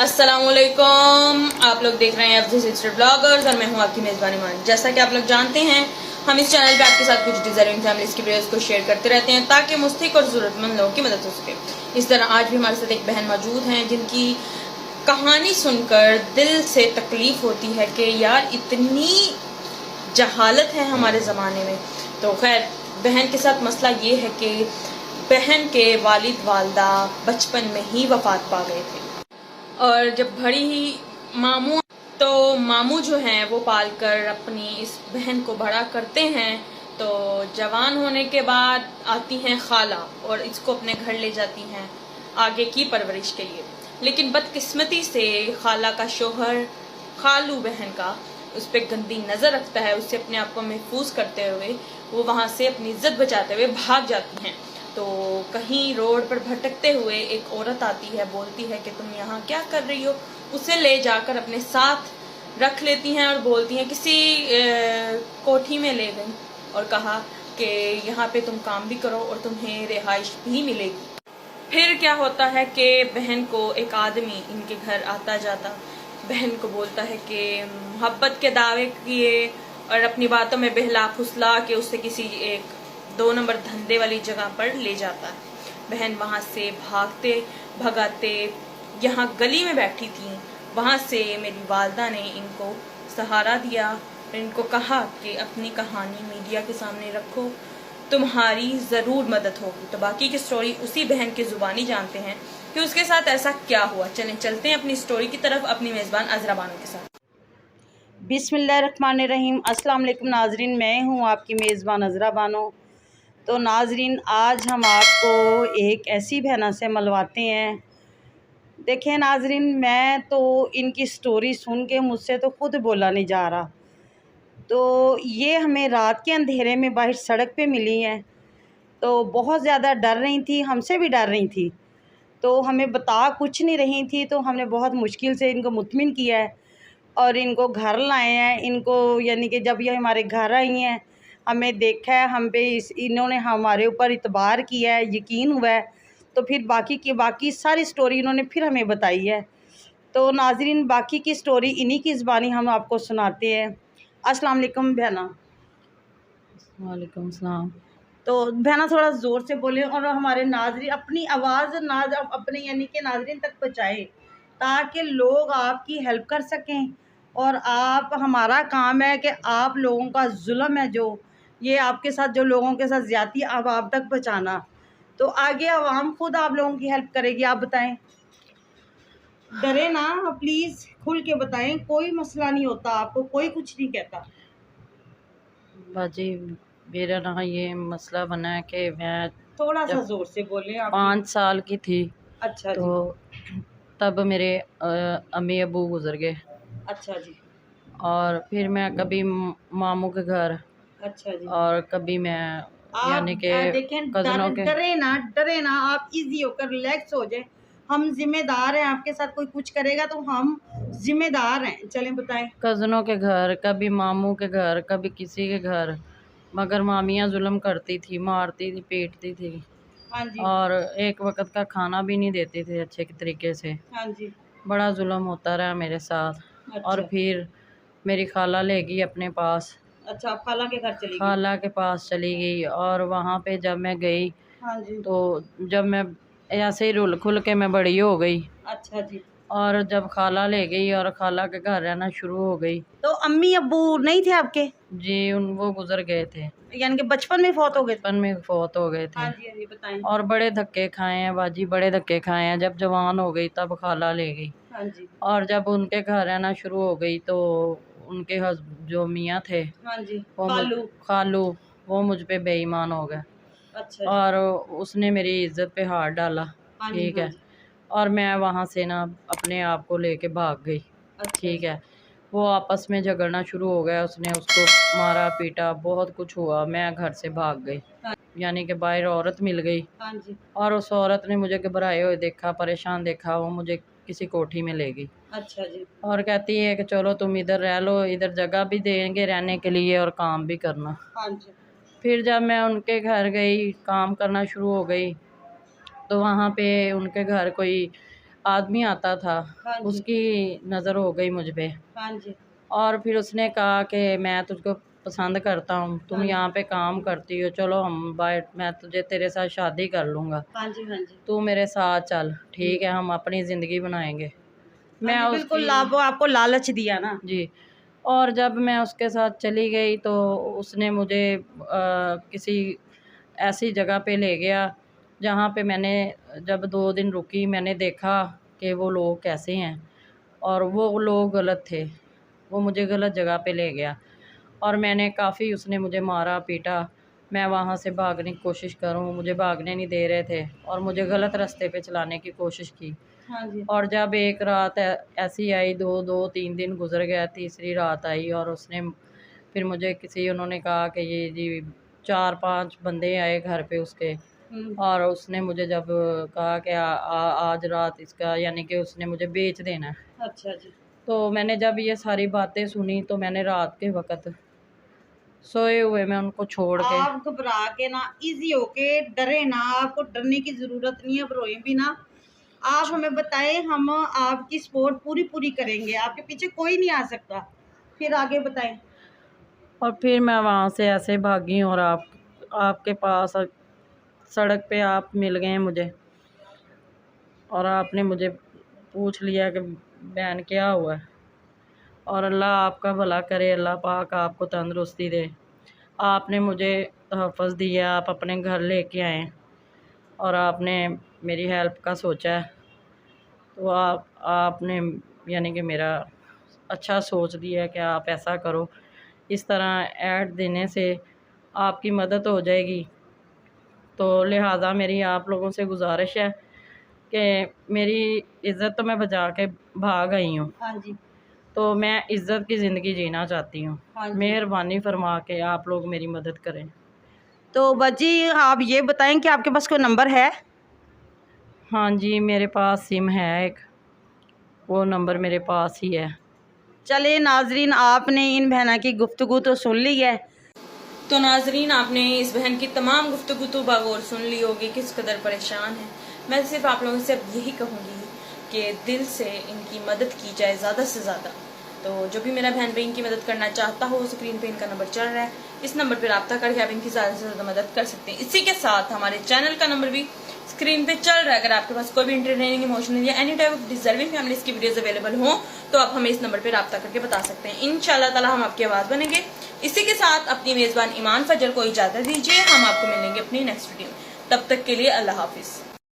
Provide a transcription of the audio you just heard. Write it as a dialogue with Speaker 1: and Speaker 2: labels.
Speaker 1: अस्सलामुअलैकुम। आप लोग देख रहे हैं अब्दुल सिस्टर ब्लॉगर्स और मैं हूं आपकी मेज़बानी मान। जैसा कि आप लोग जानते हैं, हम इस चैनल पे आपके साथ कुछ डिज़र्विंग फैमिलीज़ की वीडियोस को शेयर करते रहते हैं ताकि मुस्तहिक और ज़रूरतमंद लोगों की मदद हो सके। इस तरह आज भी हमारे साथ एक बहन मौजूद हैं जिनकी कहानी सुनकर दिल से तकलीफ़ होती है कि यार इतनी जहालत है हमारे ज़माने में। तो खैर, बहन के साथ मसला ये है कि बहन के वालिद वालदा बचपन में ही वफात पा गए थे और जब बड़ी ही मामू तो मामू जो हैं वो पाल कर अपनी इस बहन को बड़ा करते हैं। तो जवान होने के बाद आती हैं खाला और इसको अपने घर ले जाती हैं आगे की परवरिश के लिए। लेकिन बदकिस्मती से खाला का शोहर खालू बहन का उस पर गंदी नज़र रखता है। उससे अपने आप को महफूज करते हुए वो वहाँ से अपनी इज्जत बचाते हुए भाग जाती हैं। तो कहीं रोड पर भटकते हुए एक औरत आती है, बोलती है कि तुम यहाँ क्या कर रही हो। उसे ले जाकर अपने साथ रख लेती हैं और बोलती हैं, किसी कोठी में ले गई और कहा कि यहाँ पे तुम काम भी करो और तुम्हें रिहाइश भी मिलेगी। फिर क्या होता है कि बहन को एक आदमी इनके घर आता जाता बहन को बोलता है कि मोहब्बत के दावे किए और अपनी बातों में बहला फुसला के उससे किसी एक 2 नंबर धंधे वाली जगह पर ले जाता है। बहन वहां से भागते भगाते यहाँ गली में बैठी थी, वहां से मेरी वालदा ने इनको सहारा दिया और इनको कहा कि अपनी कहानी मीडिया के सामने रखो, तुम्हारी ज़रूर मदद होगी। तो बाकी की स्टोरी उसी बहन की ज़ुबानी जानते हैं कि उसके साथ ऐसा क्या हुआ। चलें चलते हैं अपनी स्टोरी की तरफ अपनी मेज़बान अज़रा बानो के साथ।
Speaker 2: बिस्मिल्लाहिर्रहमानिर्रहीम। अस्सलाम वालेकुम नाजरीन, मैं हूँ आपकी मेज़बान अज़रा बानो। तो नाजरीन, आज हम आपको एक ऐसी बहना से मिलवाते हैं। देखें नाजरीन, मैं तो इनकी स्टोरी सुन के मुझसे तो ख़ुद बोला नहीं जा रहा। तो ये हमें रात के अंधेरे में बाहर सड़क पे मिली हैं। तो बहुत ज़्यादा डर रही थी, हमसे भी डर रही थी, तो हमें बता कुछ नहीं रही थी। तो हमने बहुत मुश्किल से इनको मुतमिन किया है और इनको घर लाए हैं। इनको यानी कि जब ये हमारे घर आई हैं, हमें देखा है, हम पे इन्होंने हमारे ऊपर इतबार किया है, यकीन हुआ है। तो फिर बाकी सारी स्टोरी इन्होंने फिर हमें बताई है। तो नाजरीन, बाकी की स्टोरी इन्हीं की ज़बानी हम आपको सुनाते हैं। अस्सलाम वालेकुम बहना।
Speaker 3: वालेकुम सलाम।
Speaker 2: तो बहना थोड़ा ज़ोर से बोले और हमारे नाजरीन अपनी आवाज़ अपने यानी कि नाजरीन तक पहुँचाए ताकि लोग आपकी हेल्प कर सकें। और आप, हमारा काम है कि आप लोगों का जुल्म है जो ये आपके साथ जो लोगों के साथ ज़्यादती अब आप तक पहुँचाना, तो आगे आवाम खुद आप लोगों की हेल्प करेगी। आप बताएं, डरे ना, प्लीज़ खुल के बताएं, कोई मसला नहीं होता, आपको कोई कुछ नहीं कहता।
Speaker 3: बाजी, मेरा ना ये मसला बना है कि मैं
Speaker 2: थोड़ा सा
Speaker 3: जब
Speaker 2: जोर से बोलें आप।
Speaker 3: 5 साल की थी
Speaker 2: अच्छा
Speaker 3: तो
Speaker 2: जी।
Speaker 3: तब मेरे अम्मी अबू गुजर गए।
Speaker 2: अच्छा जी।
Speaker 3: और फिर मैं कभी मामू के घर
Speaker 2: अच्छा जी।
Speaker 3: और कभी मैं
Speaker 2: आप
Speaker 3: यानी कि
Speaker 2: देखें,
Speaker 3: कज़नों के
Speaker 2: डरे ना, आप इजी होकर रिलैक्स हो जाए। हम जिम्मेदार हैं, आपके साथ कोई कुछ करेगा तो हम जिम्मेदार हैं। चलें बताएं।
Speaker 3: कज़नों के घर, कभी मामू के घर, कभी किसी के घर, मगर मामियाँ जुल्म करती थी, मारती थी, पीटती थी
Speaker 2: हाँ जी।
Speaker 3: और एक वक्त का खाना भी नहीं देते थे अच्छे तरीके से।
Speaker 2: हाँ जी।
Speaker 3: बड़ा जुल्म होता रहा मेरे साथ। और
Speaker 2: अच्छा।
Speaker 3: फिर मेरी खाला ले गई अपने पास,
Speaker 2: अच्छा, आप खाला के घर चली गई।
Speaker 3: खाला के पास चली गई। और वहाँ पे जब मैं गई
Speaker 2: हाँ जी।
Speaker 3: तो जब मैं ऐसे ही रुल खुल के मैं बड़ी हो गई।
Speaker 2: अच्छा जी।
Speaker 3: और जब खाला ले गई और खाला के घर रहना शुरू हो गई।
Speaker 2: तो अम्मी अब्बू नहीं थे आपके?
Speaker 3: जी, वो गुजर गए थे,
Speaker 2: यानी कि बचपन में फौत हो गए थे?
Speaker 3: बचपन में फौत हो गए थे।
Speaker 2: हाँ जी, हाँ जी, बताएं।
Speaker 3: और बड़े धक्के खाए हैं बाजी, बड़े धक्के खाए हैं। जब जवान हो गई तब खाला ले गई।
Speaker 2: हाँ जी।
Speaker 3: और जब उनके घर रहना शुरू हो गई तो उनके जो मियाँ थे,
Speaker 2: हाँ जी।
Speaker 3: वो
Speaker 2: खालू।
Speaker 3: खालू, वो मुझ पे बेईमान हो गए
Speaker 2: अच्छा जी।
Speaker 3: और उसने मेरी इज्जत पे हाथ डाला।
Speaker 2: हाँ जी।
Speaker 3: ठीक
Speaker 2: हाँ
Speaker 3: है।
Speaker 2: जी।
Speaker 3: और मैं वहाँ से ना अपने आप को लेके भाग गई।
Speaker 2: अच्छा
Speaker 3: ठीक
Speaker 2: जी।
Speaker 3: है। वो आपस में झगड़ना शुरू हो गया, उसने उसको मारा पीटा, बहुत कुछ हुआ। मैं घर से भाग गई,
Speaker 2: हाँ।
Speaker 3: यानी कि बाहर औरत मिल गई।
Speaker 2: हाँ जी।
Speaker 3: और उस औरत ने मुझे घबराए हुए देखा, परेशान देखा, वो मुझे किसी कोठी में ले गई
Speaker 2: अच्छा जी।
Speaker 3: और कहती है कि चलो तुम इधर रह लो, इधर जगह भी देंगे रहने के लिए और काम भी करना।
Speaker 2: हाँ जी।
Speaker 3: फिर जब मैं उनके घर गई, काम करना शुरू हो गई, तो वहाँ पे उनके घर कोई आदमी आता था,
Speaker 2: हाँ जी।
Speaker 3: उसकी नज़र हो गई मुझ पे।
Speaker 2: हाँ जी।
Speaker 3: और फिर उसने कहा कि मैं तुझको पसंद करता हूँ, तुम
Speaker 2: हाँ जी।
Speaker 3: यहाँ पे काम करती हो, चलो हम बाय मैं तुझे तेरे साथ शादी कर लूँगा,
Speaker 2: हाँ जी। हाँ जी।
Speaker 3: तू मेरे साथ चल, ठीक है, हम अपनी ज़िंदगी बनाएंगे।
Speaker 2: हाँ
Speaker 3: मैं
Speaker 2: जी, बिल्कुल
Speaker 3: उसकी
Speaker 2: वो आपको लालच दिया ना।
Speaker 3: जी। और जब मैं उसके साथ चली गई तो उसने मुझे किसी ऐसी जगह पे ले गया जहाँ पे मैंने जब 2 दिन रुकी, मैंने देखा कि वो लोग कैसे हैं, और वो लोग गलत थे। वो मुझे गलत जगह पे ले गया और मैंने काफ़ी उसने मुझे मारा पीटा। मैं वहाँ से भागने की कोशिश करूँ, मुझे भागने नहीं दे रहे थे और मुझे गलत रास्ते पे चलाने की कोशिश की।
Speaker 2: हाँ जी।
Speaker 3: और जब एक रात ऐसी आई, 3 दिन गुज़र गया, तीसरी रात आई और उसने फिर मुझे उन्होंने कहा कि ये जी 4-5 बंदे आए घर पे उसके, और उसने मुझे जब कहा कि आज रात इसका, यानी कि उसने मुझे बेच देना है।
Speaker 2: अच्छा जी।
Speaker 3: तो मैंने जब ये सारी बातें सुनी तो मैंने रात के वक़्त सोए हुए मैं उनको छोड़ के
Speaker 2: आप घबरा के ना, इजी होके डरे ना, आपको डरने की जरूरत नहीं है, रोए भी ना। आप हमें बताएं, हम आपकी सपोर्ट पूरी पूरी करेंगे, आपके पीछे कोई नहीं आ सकता। फिर आगे बताएं।
Speaker 3: और फिर मैं वहाँ से ऐसे भागी और आपके पास सड़क पे आप मिल गए मुझे, और आपने मुझे पूछ लिया कि बहन क्या हुआ है। और अल्लाह आपका भला करे, अल्लाह पाक आपको तंदुरुस्ती दे। आपने मुझे तहफ़्फ़ुज़ दिया, आप अपने घर लेके आए और आपने मेरी हेल्प का सोचा है। तो आपने यानी कि मेरा अच्छा सोच दिया कि आप ऐसा करो, इस तरह ऐड देने से आपकी मदद हो जाएगी। तो लिहाजा मेरी आप लोगों से गुजारिश है कि मेरी इज़्ज़त तो मैं बचा के भाग आई हूँ,
Speaker 2: हाँ जी।
Speaker 3: तो मैं इज़्ज़त की ज़िंदगी जीना चाहती हूँ।
Speaker 2: हाँ जी।
Speaker 3: मेहरबानी फरमा के आप लोग मेरी मदद करें।
Speaker 2: तो बच्ची, आप ये बताएं कि आपके पास कोई नंबर है?
Speaker 3: हाँ जी, मेरे पास सिम है एक, वो नंबर मेरे पास ही है।
Speaker 2: चलिए नाजरीन, आपने इन बहना की गुफ्तगू तो सुन ली है।
Speaker 1: तो नाजरीन, आपने इस बहन की तमाम गुफ्तगू तो बागौर सुन ली होगी, किस कदर परेशान है। मैं सिर्फ आप लोगों से अब यही कहूँगी कि दिल से इनकी मदद की जाए ज़्यादा से ज़्यादा। तो जो भी मेरा बहन भाई इनकी मदद करना चाहता हो, स्क्रीन पे इनका नंबर चल रहा है, इस नंबर पर रब्ता करके आप इनकी ज़्यादा से ज़्यादा मदद कर सकते हैं। इसी के साथ हमारे चैनल का नंबर भी स्क्रीन पे चल रहा है। अगर आपके पास कोई भी इंटरटेनिंग, इमोशनल या any type of deserving families की वीडियोस अवेलेबल हो तो आप हमें इस नंबर पे रब्ता करके बता सकते हैं। इंशाल्लाह ताला हम आपकी आवाज़ बनेंगे। इसी के साथ अपनी मेज़बान ईमान फजल को इजाज़त दीजिए। हम आपको मिलेंगे अपनी नेक्स्ट वीडियो में। तब तक के लिए अल्लाह हाफिज़।